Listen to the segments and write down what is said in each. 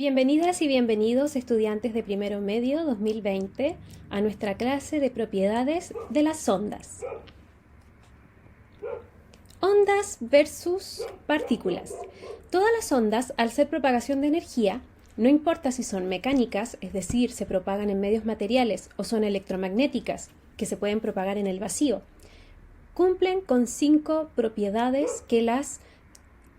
Bienvenidas y bienvenidos estudiantes de primero medio 2020 a nuestra clase de propiedades de las ondas. Ondas versus partículas. Todas las ondas, al ser propagación de energía, no importa si son mecánicas, es decir, se propagan en medios materiales, o son electromagnéticas, que se pueden propagar en el vacío, cumplen con 5 propiedades que las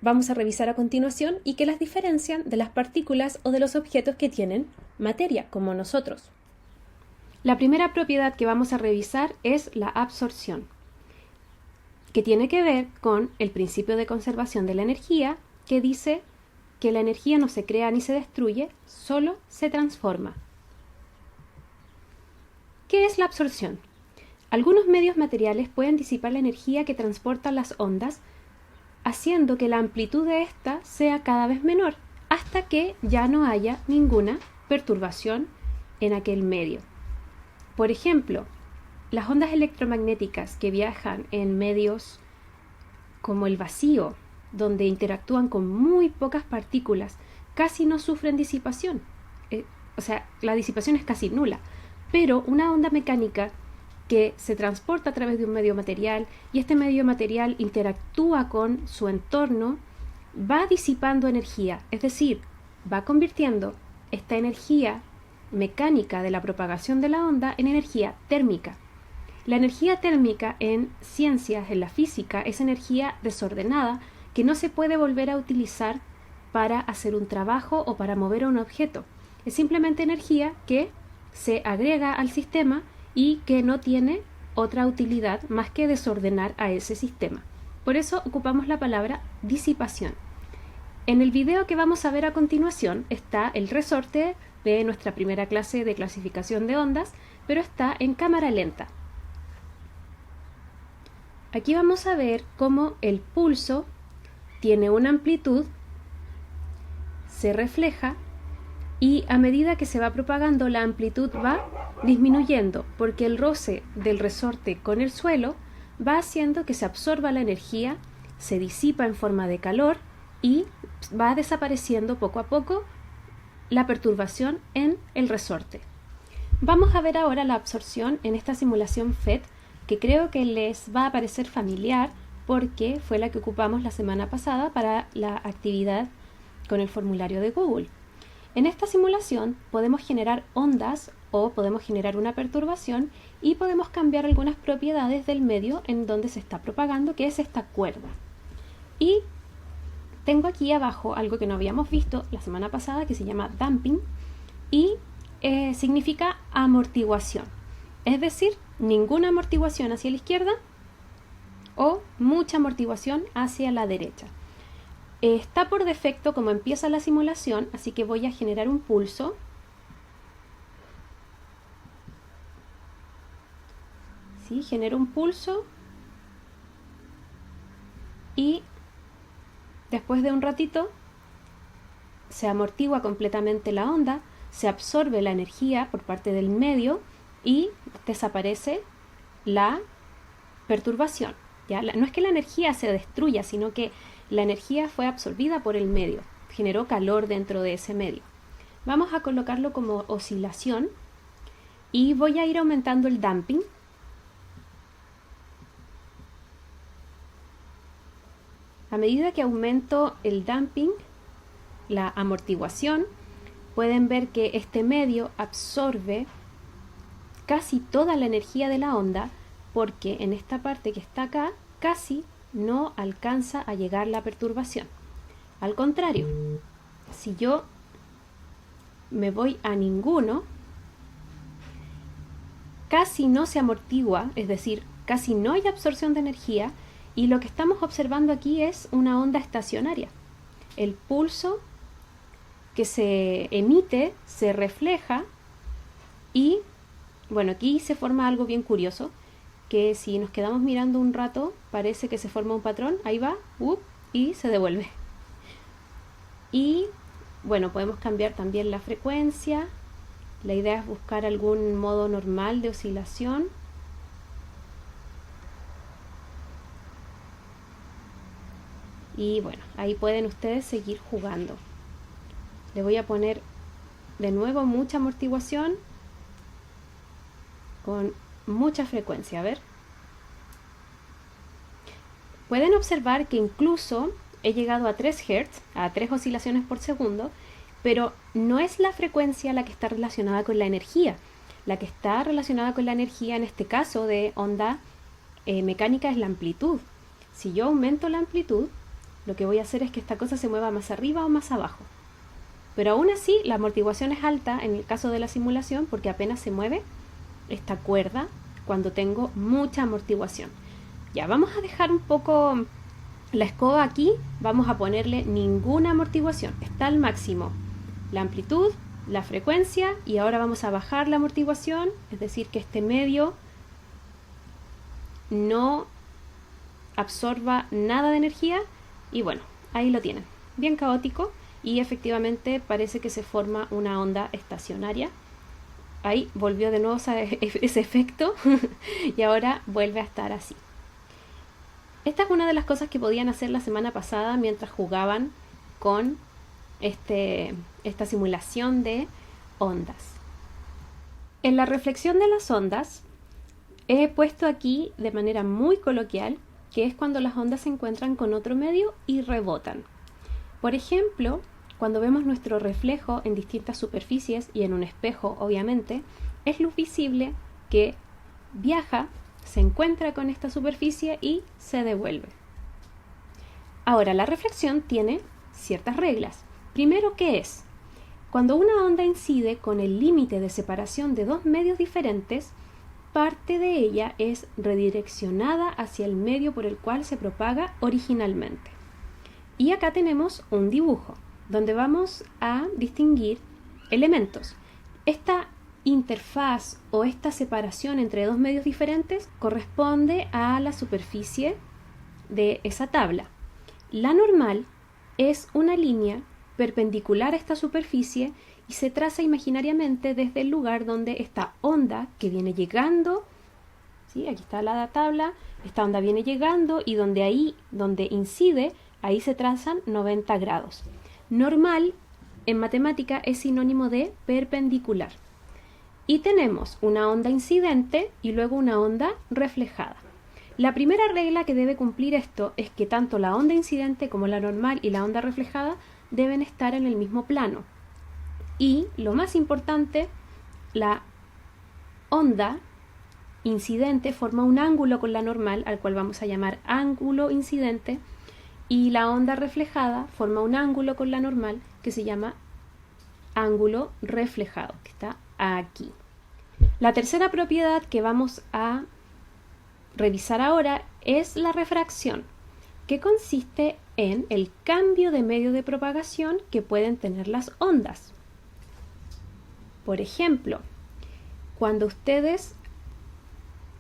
vamos a revisar a continuación y que las diferencian de las partículas o de los objetos que tienen materia, como nosotros. La primera propiedad que vamos a revisar es la absorción, que tiene que ver con el principio de conservación de la energía, que dice que la energía no se crea ni se destruye, solo se transforma. ¿Qué es la absorción? Algunos medios materiales pueden disipar la energía que transportan las ondas, haciendo que la amplitud de ésta sea cada vez menor, hasta que ya no haya ninguna perturbación en aquel medio. Por ejemplo, las ondas electromagnéticas que viajan en medios como el vacío, donde interactúan con muy pocas partículas, casi no sufren disipación. La disipación es casi nula, pero una onda mecánica que se transporta a través de un medio material y este medio material interactúa con su entorno, va disipando energía, es decir, va convirtiendo esta energía mecánica de la propagación de la onda en energía térmica. La energía térmica en ciencias, en la física, es energía desordenada que no se puede volver a utilizar para hacer un trabajo o para mover a un objeto. Es simplemente energía que se agrega al sistema y que no tiene otra utilidad más que desordenar a ese sistema. Por eso ocupamos la palabra disipación. En el video que vamos a ver a continuación está el resorte de nuestra primera clase de clasificación de ondas, pero está en cámara lenta. Aquí vamos a ver cómo el pulso tiene una amplitud, se refleja y a medida que se va propagando la amplitud va disminuyendo porque el roce del resorte con el suelo va haciendo que se absorba la energía, se disipa en forma de calor y va desapareciendo poco a poco la perturbación en el resorte. Vamos a ver ahora la absorción en esta simulación FET, que creo que les va a parecer familiar porque fue la que ocupamos la semana pasada para la actividad con el formulario de Google. En esta simulación podemos generar ondas o podemos generar una perturbación y podemos cambiar algunas propiedades del medio en donde se está propagando, que es esta cuerda. Y tengo aquí abajo algo que no habíamos visto la semana pasada que se llama damping y significa amortiguación. Es decir, ninguna amortiguación hacia la izquierda o mucha amortiguación hacia la derecha. Está por defecto como empieza la simulación, así que voy a generar un pulso. ¿Sí? Genero un pulso y después de un ratito se amortigua completamente la onda, se absorbe la energía por parte del medio y desaparece la perturbación. ¿Ya? No es que la energía se destruya, sino que la energía fue absorbida por el medio, generó calor dentro de ese medio. Vamos a colocarlo como oscilación y voy a ir aumentando el damping. A medida que aumento el damping, la amortiguación, pueden ver que este medio absorbe casi toda la energía de la onda porque en esta parte que está acá casi no alcanza a llegar la perturbación. Al contrario, si yo me voy a ninguno, casi no se amortigua, es decir, casi no hay absorción de energía y lo que estamos observando aquí es una onda estacionaria. El pulso que se emite se refleja y, bueno, aquí se forma algo bien curioso, que si nos quedamos mirando un rato parece que se forma un patrón, ahí va, y se devuelve. Y bueno, podemos cambiar también la frecuencia. La idea es buscar algún modo normal de oscilación. Y bueno, ahí pueden ustedes seguir jugando. Le voy a poner de nuevo mucha amortiguación con mucha frecuencia. A ver. Pueden observar que incluso he llegado a 3 Hz, a 3 oscilaciones por segundo, pero no es la frecuencia la que está relacionada con la energía. La que está relacionada con la energía en este caso de onda mecánica es la amplitud. Si yo aumento la amplitud, lo que voy a hacer es que esta cosa se mueva más arriba o más abajo. Pero aún así la amortiguación es alta en el caso de la simulación porque apenas se mueve esta cuerda cuando tengo mucha amortiguación. Ya, vamos a dejar un poco la escoba aquí, vamos a ponerle ninguna amortiguación, está al máximo. La amplitud, la frecuencia y ahora vamos a bajar la amortiguación, es decir que este medio no absorba nada de energía y bueno, ahí lo tienen, bien caótico y efectivamente parece que se forma una onda estacionaria. Ahí volvió de nuevo ese efecto y ahora vuelve a estar así. Esta es una de las cosas que podían hacer la semana pasada mientras jugaban con esta simulación de ondas. En la reflexión de las ondas he puesto aquí de manera muy coloquial que es cuando las ondas se encuentran con otro medio y rebotan. Por ejemplo, cuando vemos nuestro reflejo en distintas superficies y en un espejo, obviamente, es luz visible que viaja, se encuentra con esta superficie y se devuelve. Ahora, la reflexión tiene ciertas reglas. Primero, ¿qué es? Cuando una onda incide con el límite de separación de dos medios diferentes, parte de ella es redireccionada hacia el medio por el cual se propaga originalmente. Y acá tenemos un dibujo donde vamos a distinguir elementos. Esta interfaz o esta separación entre dos medios diferentes corresponde a la superficie de esa tabla. La normal es una línea perpendicular a esta superficie y se traza imaginariamente desde el lugar donde esta onda que viene llegando, ¿sí? Aquí está la tabla, esta onda viene llegando y donde incide, ahí se trazan 90 grados. Normal en matemática es sinónimo de perpendicular. Y tenemos una onda incidente y luego una onda reflejada. La primera regla que debe cumplir esto es que tanto la onda incidente como la normal y la onda reflejada deben estar en el mismo plano. Y lo más importante, la onda incidente forma un ángulo con la normal, al cual vamos a llamar ángulo incidente, y la onda reflejada forma un ángulo con la normal que se llama ángulo reflejado, que está aquí. La tercera propiedad que vamos a revisar ahora es la refracción, que consiste en el cambio de medio de propagación que pueden tener las ondas. Por ejemplo, cuando ustedes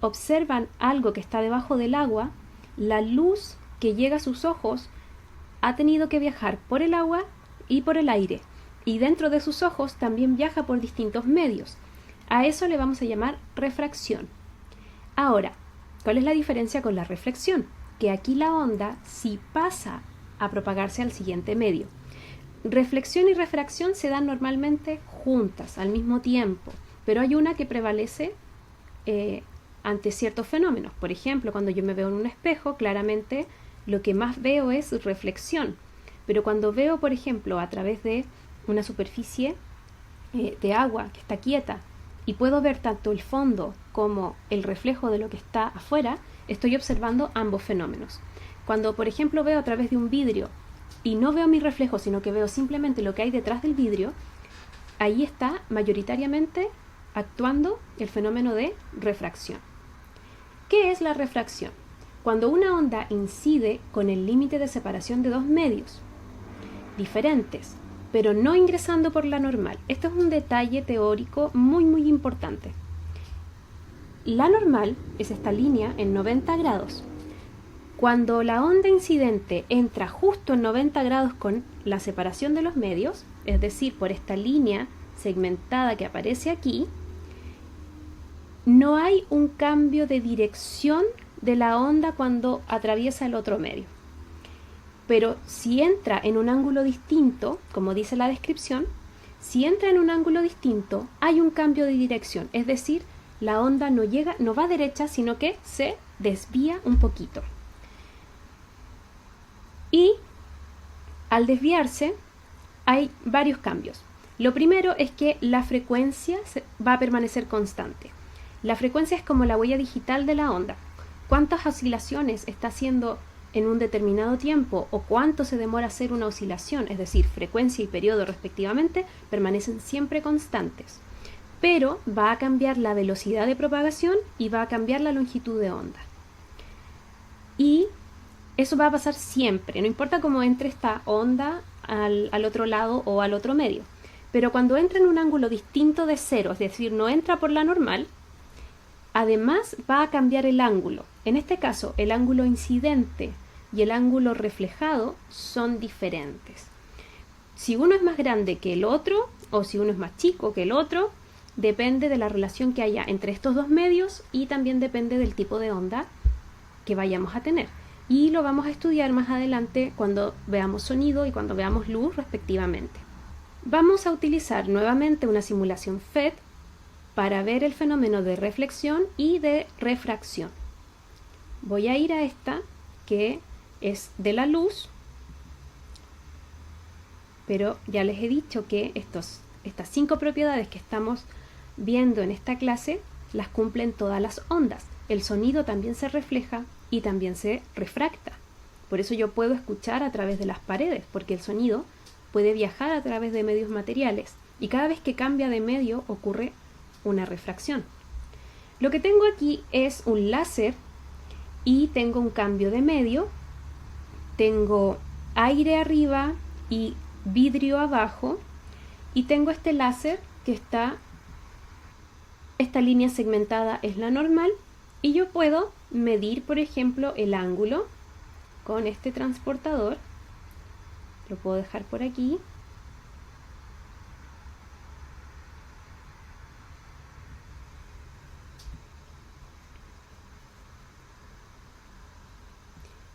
observan algo que está debajo del agua, la luz que llega a sus ojos ha tenido que viajar por el agua y por el aire, y dentro de sus ojos también viaja por distintos medios. A eso le vamos a llamar refracción. Ahora, ¿cuál es la diferencia con la reflexión? Que aquí la onda sí pasa a propagarse al siguiente medio. Reflexión y refracción se dan normalmente juntas, al mismo tiempo, pero hay una que prevalece ante ciertos fenómenos. Por ejemplo, cuando yo me veo en un espejo, claramente lo que más veo es reflexión. Pero cuando veo, por ejemplo, a través de una superficie de agua que está quieta y puedo ver tanto el fondo como el reflejo de lo que está afuera, estoy observando ambos fenómenos. Cuando, por ejemplo, veo a través de un vidrio y no veo mi reflejo, sino que veo simplemente lo que hay detrás del vidrio, ahí está mayoritariamente actuando el fenómeno de refracción. ¿Qué es la refracción? Cuando una onda incide con el límite de separación de dos medios diferentes, pero no ingresando por la normal. Esto es un detalle teórico muy muy importante. La normal es esta línea en 90 grados. Cuando la onda incidente entra justo en 90 grados con la separación de los medios, es decir, por esta línea segmentada que aparece aquí, no hay un cambio de dirección de la onda cuando atraviesa el otro medio. Pero si entra en un ángulo distinto, como dice la descripción, si entra en un ángulo distinto, hay un cambio de dirección, es decir, la onda no va derecha, sino que se desvía un poquito. Y al desviarse, hay varios cambios. Lo primero es que la frecuencia va a permanecer constante. La frecuencia es como la huella digital de la onda. ¿Cuántas oscilaciones está haciendo en un determinado tiempo o cuánto se demora hacer una oscilación? Es decir, frecuencia y periodo respectivamente permanecen siempre constantes. Pero va a cambiar la velocidad de propagación y va a cambiar la longitud de onda. Y eso va a pasar siempre, no importa cómo entre esta onda al otro lado o al otro medio. Pero cuando entra en un ángulo distinto de cero, es decir, no entra por la normal, además va a cambiar el ángulo. En este caso, el ángulo incidente y el ángulo reflejado son diferentes. Si uno es más grande que el otro, o si uno es más chico que el otro, depende de la relación que haya entre estos dos medios y también depende del tipo de onda que vayamos a tener. Y lo vamos a estudiar más adelante cuando veamos sonido y cuando veamos luz respectivamente. Vamos a utilizar nuevamente una simulación FET para ver el fenómeno de reflexión y de refracción. Voy a ir a esta que es de la luz, pero ya les he dicho que estas 5 propiedades que estamos viendo en esta clase las cumplen todas las ondas. El sonido también se refleja y también se refracta. Por eso yo puedo escuchar a través de las paredes, porque el sonido puede viajar a través de medios materiales y cada vez que cambia de medio ocurre una refracción. Lo que tengo aquí es un láser y tengo un cambio de medio. Tengo aire arriba y vidrio abajo y tengo este láser que esta línea segmentada es la normal y yo puedo medir, por ejemplo, el ángulo con este transportador. Lo puedo dejar por aquí.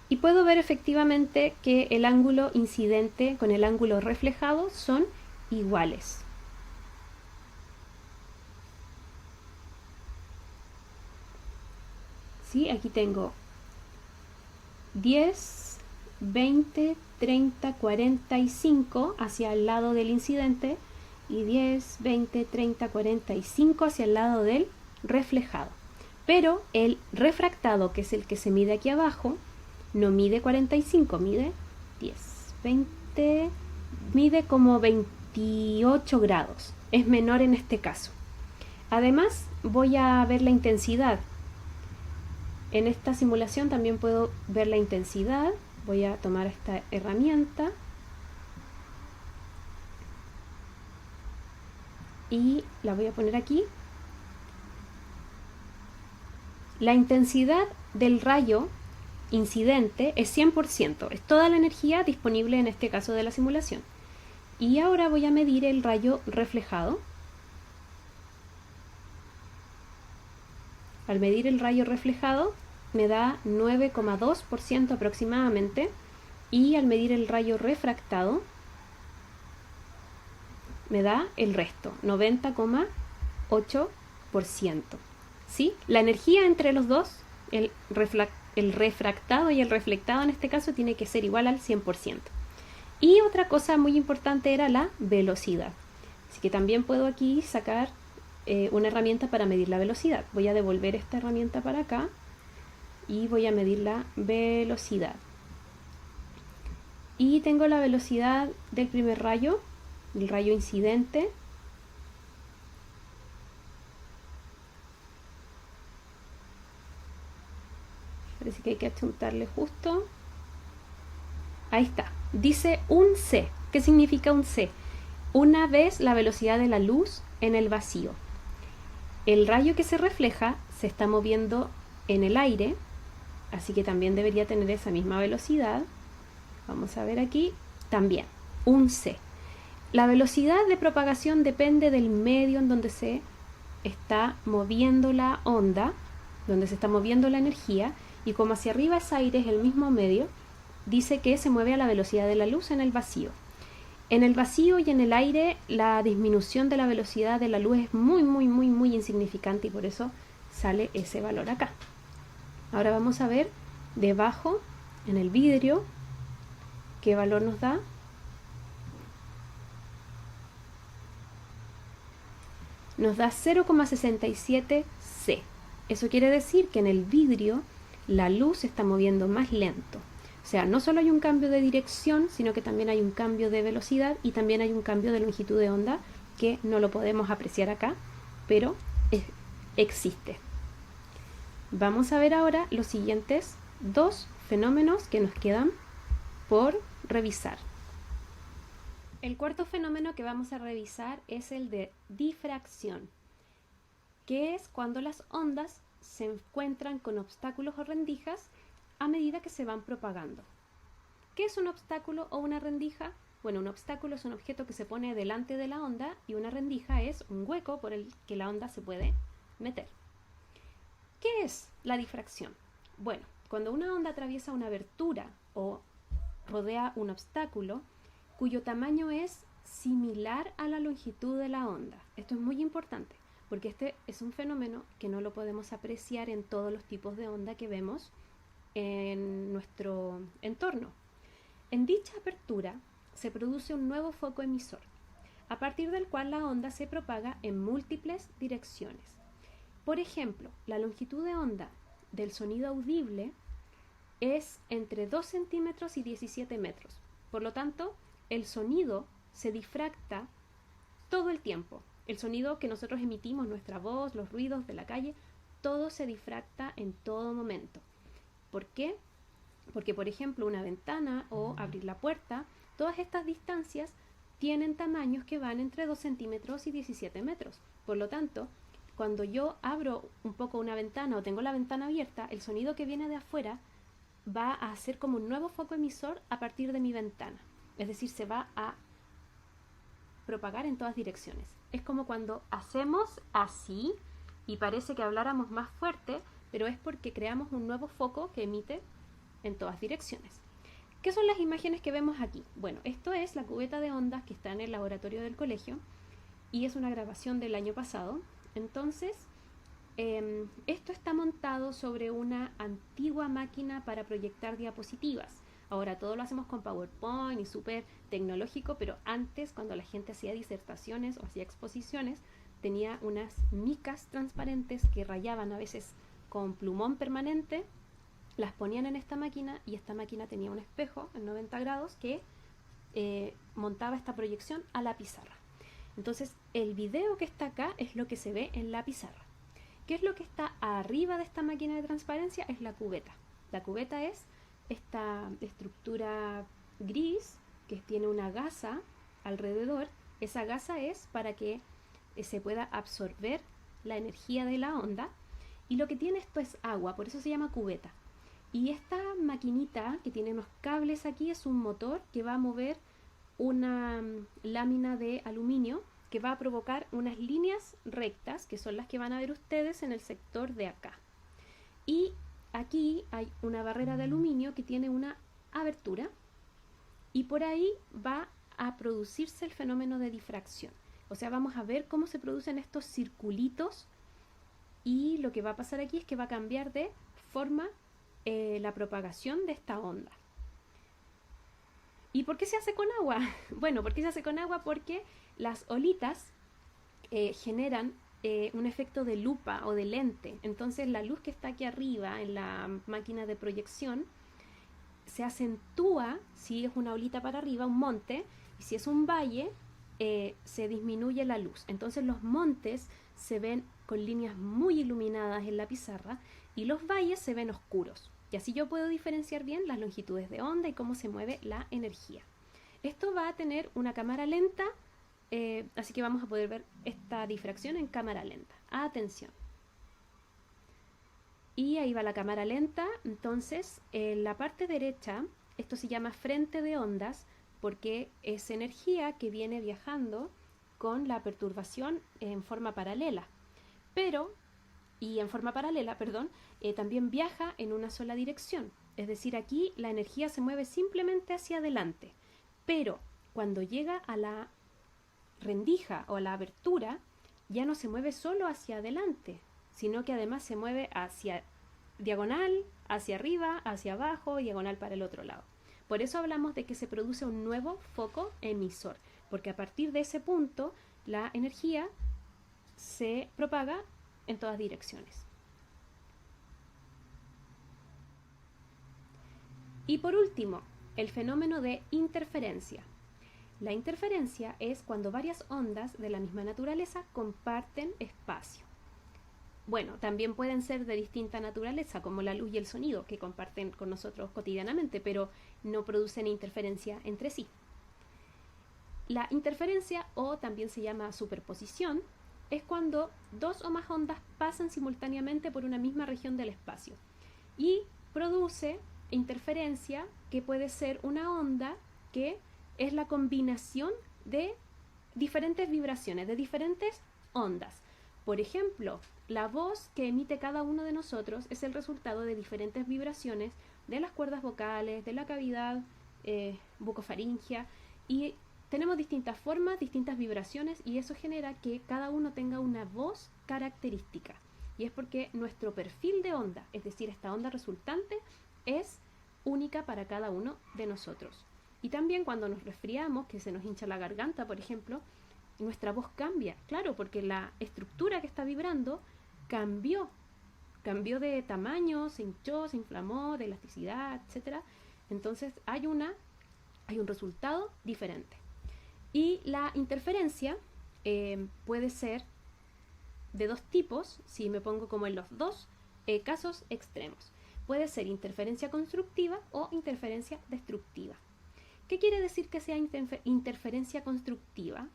Y puedo ver efectivamente que el ángulo incidente con el ángulo reflejado son iguales. ¿Sí? Aquí tengo 10, 20, 30, 45 hacia el lado del incidente y 10, 20, 30, 45 hacia el lado del reflejado. Pero el refractado, que es el que se mide aquí abajo, no mide 45, mide 10, 20, mide como 28 grados. Es menor en este caso. Además, voy a ver la intensidad. En esta simulación también puedo ver la intensidad. Voy a tomar esta herramienta y la voy a poner aquí. La intensidad del rayo incidente es 100%, es toda la energía disponible en este caso de la simulación. Y ahora voy a medir el rayo reflejado. Al medir el rayo reflejado me da 9,2% aproximadamente y al medir el rayo refractado me da el resto, 90,8%. ¿Sí? La energía entre los dos, el refractado y el reflectado en este caso, tiene que ser igual al 100%. Y otra cosa muy importante era la velocidad. Así que también puedo aquí sacar una herramienta para medir la velocidad. Voy a devolver esta herramienta para acá y voy a medir la velocidad. Y tengo la velocidad del primer rayo, el rayo incidente. Parece que hay que achuntarle justo. Ahí está. Dice un c. ¿Qué significa un c? Una vez la velocidad de la luz en el vacío. El rayo que se refleja se está moviendo en el aire, así que también debería tener esa misma velocidad. Vamos a ver aquí. También, un c. La velocidad de propagación depende del medio en donde se está moviendo la onda, donde se está moviendo la energía, y como hacia arriba es aire, es el mismo medio, dice que se mueve a la velocidad de la luz en el vacío. En el vacío y en el aire la disminución de la velocidad de la luz es muy insignificante y por eso sale ese valor acá. Ahora vamos a ver debajo en el vidrio qué valor nos da. Nos da 0,67 C. Eso quiere decir que en el vidrio la luz se está moviendo más lento. O sea, no solo hay un cambio de dirección, sino que también hay un cambio de velocidad y también hay un cambio de longitud de onda que no lo podemos apreciar acá, pero existe. Vamos a ver ahora los siguientes dos fenómenos que nos quedan por revisar. El cuarto fenómeno que vamos a revisar es el de difracción, que es cuando las ondas se encuentran con obstáculos o rendijas a medida que se van propagando. ¿Qué es un obstáculo o una rendija? Bueno, un obstáculo es un objeto que se pone delante de la onda y una rendija es un hueco por el que la onda se puede meter. ¿Qué es la difracción? Bueno, cuando una onda atraviesa una abertura o rodea un obstáculo cuyo tamaño es similar a la longitud de la onda. Esto es muy importante porque este es un fenómeno que no lo podemos apreciar en todos los tipos de onda que vemos en nuestro entorno. En dicha apertura se produce un nuevo foco emisor, a partir del cual la onda se propaga en múltiples direcciones. Por ejemplo, la longitud de onda del sonido audible es entre 2 centímetros y 17 metros. Por lo tanto, el sonido se difracta todo el tiempo. El sonido que nosotros emitimos, nuestra voz, los ruidos de la calle, todo se difracta en todo momento. ¿Por qué? Porque, por ejemplo, una ventana o abrir la puerta, todas estas distancias tienen tamaños que van entre 2 centímetros y 17 metros. Por lo tanto, cuando yo abro un poco una ventana o tengo la ventana abierta, el sonido que viene de afuera va a hacer como un nuevo foco emisor a partir de mi ventana. Es decir, se va a propagar en todas direcciones. Es como cuando hacemos así y parece que habláramos más fuerte, pero es porque creamos un nuevo foco que emite en todas direcciones. ¿Qué son las imágenes que vemos aquí? Bueno, esto es la cubeta de ondas que está en el laboratorio del colegio y es una grabación del año pasado. Entonces, esto está montado sobre una antigua máquina para proyectar diapositivas. Ahora todo lo hacemos con PowerPoint y súper tecnológico, pero antes, cuando la gente hacía disertaciones o hacía exposiciones, tenía unas micas transparentes que rayaban a veces con plumón permanente, las ponían en esta máquina y esta máquina tenía un espejo en 90 grados que montaba esta proyección a la pizarra. Entonces el video que está acá es lo que se ve en la pizarra. ¿Qué es lo que está arriba de esta máquina de transparencia? Es la cubeta. La cubeta es esta estructura gris que tiene una gasa alrededor. Esa gasa es para que se pueda absorber la energía de la onda y lo que tiene esto es agua, por eso se llama cubeta. Y esta maquinita que tiene unos cables aquí es un motor que va a mover una lámina de aluminio que va a provocar unas líneas rectas que son las que van a ver ustedes en el sector de acá. Y aquí hay una barrera de aluminio que tiene una abertura y por ahí va a producirse el fenómeno de difracción. O sea, vamos a ver cómo se producen estos circulitos y lo que va a pasar aquí es que va a cambiar de forma la propagación de esta onda. ¿Y por qué se hace con agua? Bueno, ¿por qué se hace con agua? Porque las olitas generan un efecto de lupa o de lente. Entonces la luz que está aquí arriba en la máquina de proyección se acentúa si es una olita para arriba, un monte, y si es un valle, se disminuye la luz. Entonces los montes se ven con líneas muy iluminadas en la pizarra y los valles se ven oscuros. Y así yo puedo diferenciar bien las longitudes de onda y cómo se mueve la energía. Esto va a tener una cámara lenta, así que vamos a poder ver esta difracción en cámara lenta. Atención. Y ahí va la cámara lenta. Entonces, en la parte derecha, esto se llama frente de ondas porque es energía que viene viajando con la perturbación en forma paralela. También viaja en una sola dirección. Es decir, aquí la energía se mueve simplemente hacia adelante, pero cuando llega a la rendija o a la abertura, ya no se mueve solo hacia adelante, sino que además se mueve hacia diagonal, hacia arriba, hacia abajo, diagonal para el otro lado. Por eso hablamos de que se produce un nuevo foco emisor, porque a partir de ese punto la energía se propaga en todas direcciones. Y por último, el fenómeno de interferencia. La interferencia es cuando varias ondas de la misma naturaleza comparten espacio. Bueno, también pueden ser de distinta naturaleza, como la luz y el sonido, que comparten con nosotros cotidianamente, pero no producen interferencia entre sí. La interferencia, o también se llama superposición, es cuando dos o más ondas pasan simultáneamente por una misma región del espacio y produce interferencia, que puede ser una onda que es la combinación de diferentes vibraciones, de diferentes ondas. Por ejemplo, la voz que emite cada uno de nosotros es el resultado de diferentes vibraciones de las cuerdas vocales, de la cavidad bucofaringea, y tenemos distintas formas, distintas vibraciones, y eso genera que cada uno tenga una voz característica. Y es porque nuestro perfil de onda, es decir, esta onda resultante, es única para cada uno de nosotros. Y también cuando nos resfriamos, que se nos hincha la garganta, por ejemplo, nuestra voz cambia, claro, porque la estructura que está vibrando cambió de tamaño, se hinchó, se inflamó, de elasticidad, etc. Entonces hay un resultado diferente. Y la interferencia puede ser de dos tipos, si me pongo como en los dos casos extremos. Puede ser interferencia constructiva o interferencia destructiva. ¿Qué quiere decir que sea interferencia constructiva?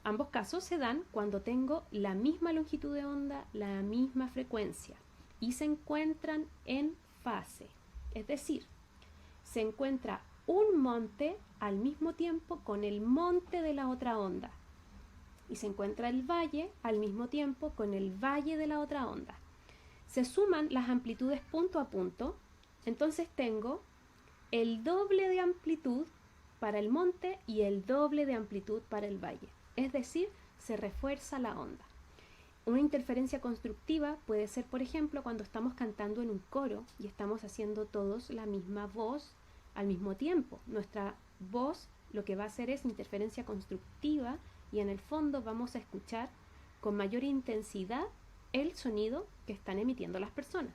Ambos casos se dan cuando tengo la misma longitud de onda, la misma frecuencia, y se encuentran en fase. Es decir, se encuentra un monte al mismo tiempo con el monte de la otra onda, y se encuentra el valle al mismo tiempo con el valle de la otra onda. Se suman las amplitudes punto a punto, entonces tengo el doble de amplitud para el monte y el doble de amplitud para el valle. Es decir, se refuerza la onda. Una interferencia constructiva puede ser, por ejemplo, cuando estamos cantando en un coro y estamos haciendo todos la misma voz al mismo tiempo. Nuestra voz lo que va a hacer es interferencia constructiva, y en el fondo vamos a escuchar con mayor intensidad el sonido que están emitiendo las personas.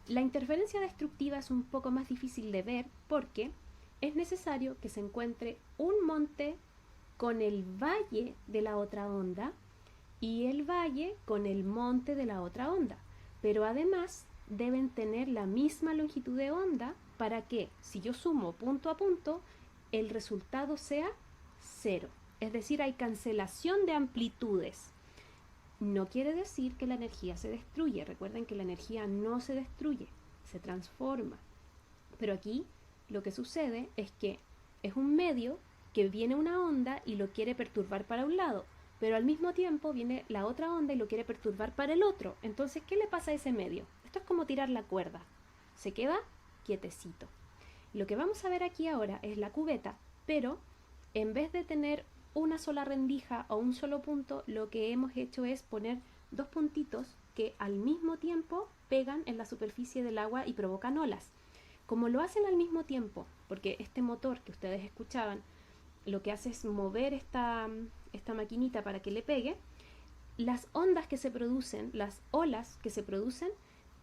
La interferencia destructiva es un poco más difícil de ver porque es necesario que se encuentre un monte con el valle de la otra onda y el valle con el monte de la otra onda, pero además deben tener la misma longitud de onda para que, si yo sumo punto a punto, el resultado sea cero. Es decir, hay cancelación de amplitudes. No quiere decir que la energía se destruye. Recuerden que la energía no se destruye, se transforma. Pero aquí lo que sucede es que es un medio que viene una onda y lo quiere perturbar para un lado, pero al mismo tiempo viene la otra onda y lo quiere perturbar para el otro. Entonces, ¿qué le pasa a ese medio? Esto es como tirar la cuerda. Se queda quietecito. Lo que vamos a ver aquí ahora es la cubeta, pero en vez de tener una sola rendija o un solo punto, lo que hemos hecho es poner dos puntitos que al mismo tiempo pegan en la superficie del agua y provocan olas. Como lo hacen al mismo tiempo, porque este motor que ustedes escuchaban lo que hace es mover esta maquinita para que le pegue, las ondas que se producen, las olas que se producen,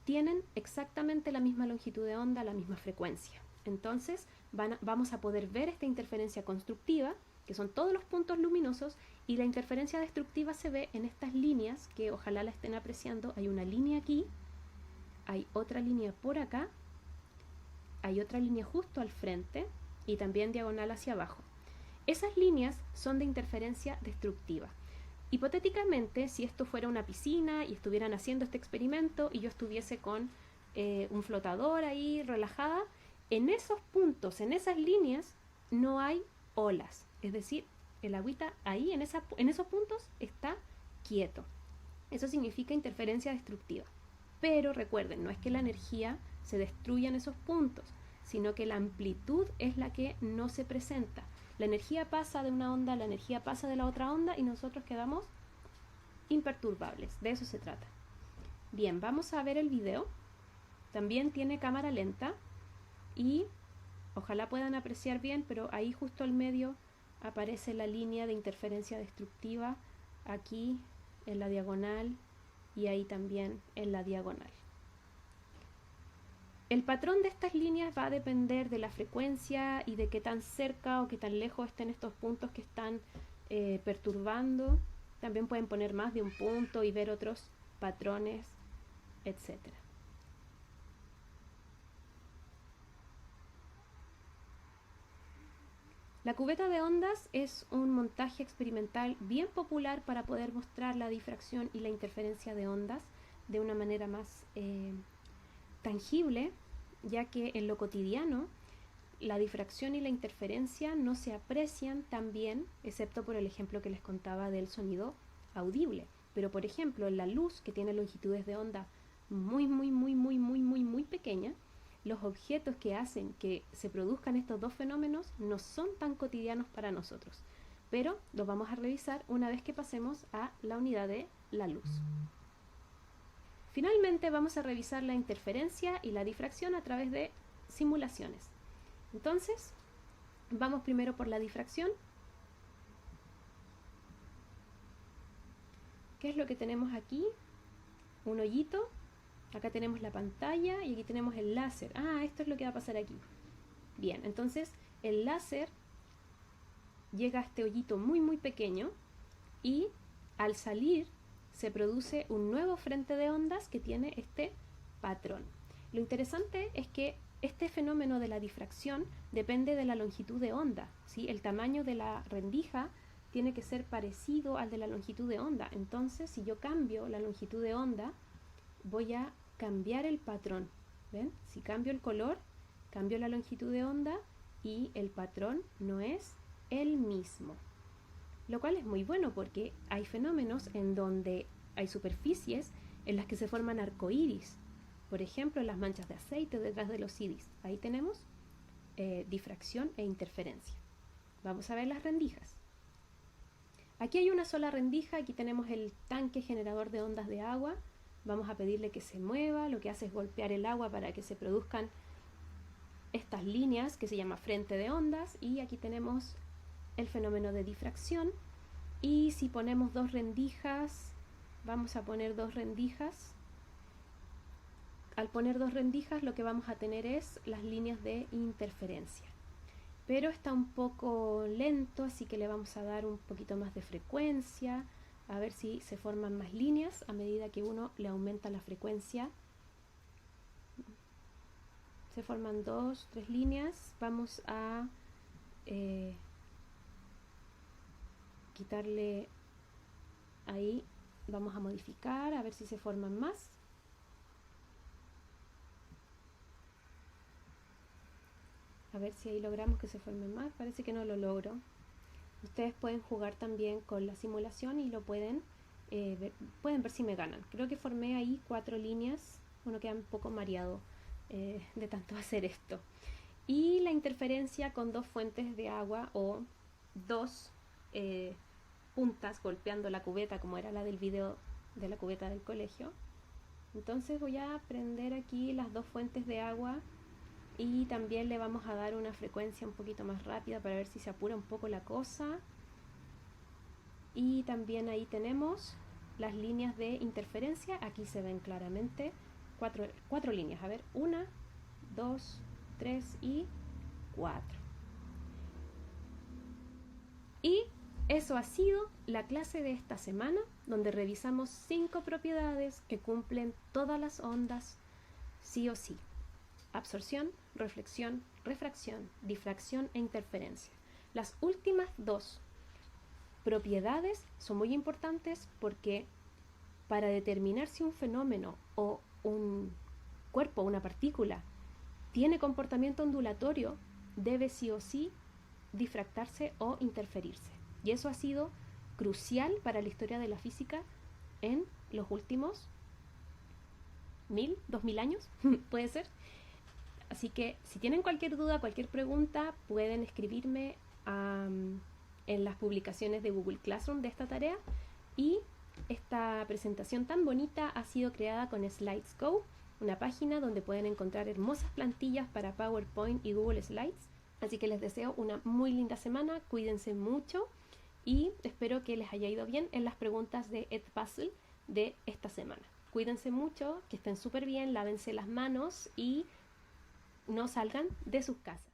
tienen exactamente la misma longitud de onda, la misma frecuencia. Entonces vamos a poder ver esta interferencia constructiva, que son todos los puntos luminosos, y la interferencia destructiva se ve en estas líneas que ojalá la estén apreciando. Hay una línea aquí, hay otra línea por acá, hay otra línea justo al frente y también diagonal hacia abajo. Esas líneas son de interferencia destructiva. Hipotéticamente, si esto fuera una piscina y estuvieran haciendo este experimento y yo estuviese con un flotador ahí relajada, en esos puntos, en esas líneas, no hay olas. Es decir, el agüita ahí, en esos puntos, está quieto. Eso significa interferencia destructiva. Pero recuerden, no es que la energía se destruyan esos puntos, sino que la amplitud es la que no se presenta. La energía pasa de una onda, la energía pasa de la otra onda y nosotros quedamos imperturbables. De eso se trata. Bien, vamos a ver el video. También tiene cámara lenta y ojalá puedan apreciar bien, pero ahí justo al medio aparece la línea de interferencia destructiva, aquí en la diagonal y ahí también en la diagonal. El patrón de estas líneas va a depender de la frecuencia y de qué tan cerca o qué tan lejos estén estos puntos que están perturbando. También pueden poner más de un punto y ver otros patrones, etc. La cubeta de ondas es un montaje experimental bien popular para poder mostrar la difracción y la interferencia de ondas de una manera más tangible, ya que en lo cotidiano la difracción y la interferencia no se aprecian tan bien, excepto por el ejemplo que les contaba del sonido audible. Pero por ejemplo, en la luz, que tiene longitudes de onda muy pequeñas, los objetos que hacen que se produzcan estos dos fenómenos no son tan cotidianos para nosotros, pero los vamos a revisar una vez que pasemos a la unidad de la luz. Finalmente vamos a revisar la interferencia y la difracción a través de simulaciones. Entonces, vamos primero por la difracción. ¿Qué es lo que tenemos aquí? Un hoyito. Acá tenemos la pantalla y aquí tenemos el láser. Ah, esto es lo que va a pasar aquí. Bien, entonces el láser llega a este hoyito muy pequeño y al salir se produce un nuevo frente de ondas que tiene este patrón. Lo interesante es que este fenómeno de la difracción depende de la longitud de onda, ¿sí? El tamaño de la rendija tiene que ser parecido al de la longitud de onda. Entonces, si yo cambio la longitud de onda, voy a cambiar el patrón. ¿Ven? Si cambio el color, cambio la longitud de onda y el patrón no es el mismo. Lo cual es muy bueno porque hay fenómenos en donde hay superficies en las que se forman arcoíris. Por ejemplo, las manchas de aceite detrás de los iris. Ahí tenemos difracción e interferencia. Vamos a ver las rendijas. Aquí hay una sola rendija, aquí tenemos el tanque generador de ondas de agua. Vamos a pedirle que se mueva, lo que hace es golpear el agua para que se produzcan estas líneas que se llama frente de ondas, y aquí tenemos el fenómeno de difracción. Y si ponemos dos rendijas, vamos a poner dos rendijas. Al poner dos rendijas lo que vamos a tener es las líneas de interferencia. Pero está un poco lento, así que le vamos a dar un poquito más de frecuencia, a ver si se forman más líneas a medida que uno le aumenta la frecuencia. Se forman 2, 3 líneas. Vamos a quitarle ahí, vamos a modificar, a ver si se forman más. A ver si ahí logramos que se formen más. Parece que no lo logro. Ustedes pueden jugar también con la simulación y lo pueden ver si me ganan. Creo que formé ahí 4 líneas. Uno queda un poco mareado de tanto hacer esto. Y la interferencia con dos fuentes de agua o dos puntas golpeando la cubeta, como era la del video de la cubeta del colegio. Entonces voy a prender aquí las dos fuentes de agua y también le vamos a dar una frecuencia un poquito más rápida para ver si se apura un poco la cosa. Y también ahí tenemos las líneas de interferencia. Aquí se ven claramente cuatro líneas. A ver, 1, 2, 3 y 4. Y eso ha sido la clase de esta semana, donde revisamos 5 propiedades que cumplen todas las ondas sí o sí: absorción, reflexión, refracción, difracción e interferencia. Las últimas 2 propiedades son muy importantes porque para determinar si un fenómeno o un cuerpo, una partícula, tiene comportamiento ondulatorio, debe sí o sí difractarse o interferirse. Y eso ha sido crucial para la historia de la física en los últimos 1000, 2000 años, puede ser. Así que si tienen cualquier duda, cualquier pregunta, pueden escribirme en las publicaciones de Google Classroom de esta tarea. Y esta presentación tan bonita ha sido creada con Slides.go, una página donde pueden encontrar hermosas plantillas para PowerPoint y Google Slides. Así que les deseo una muy linda semana, cuídense mucho y espero que les haya ido bien en las preguntas de Edpuzzle de esta semana. Cuídense mucho, que estén súper bien, lávense las manos y no salgan de sus casas.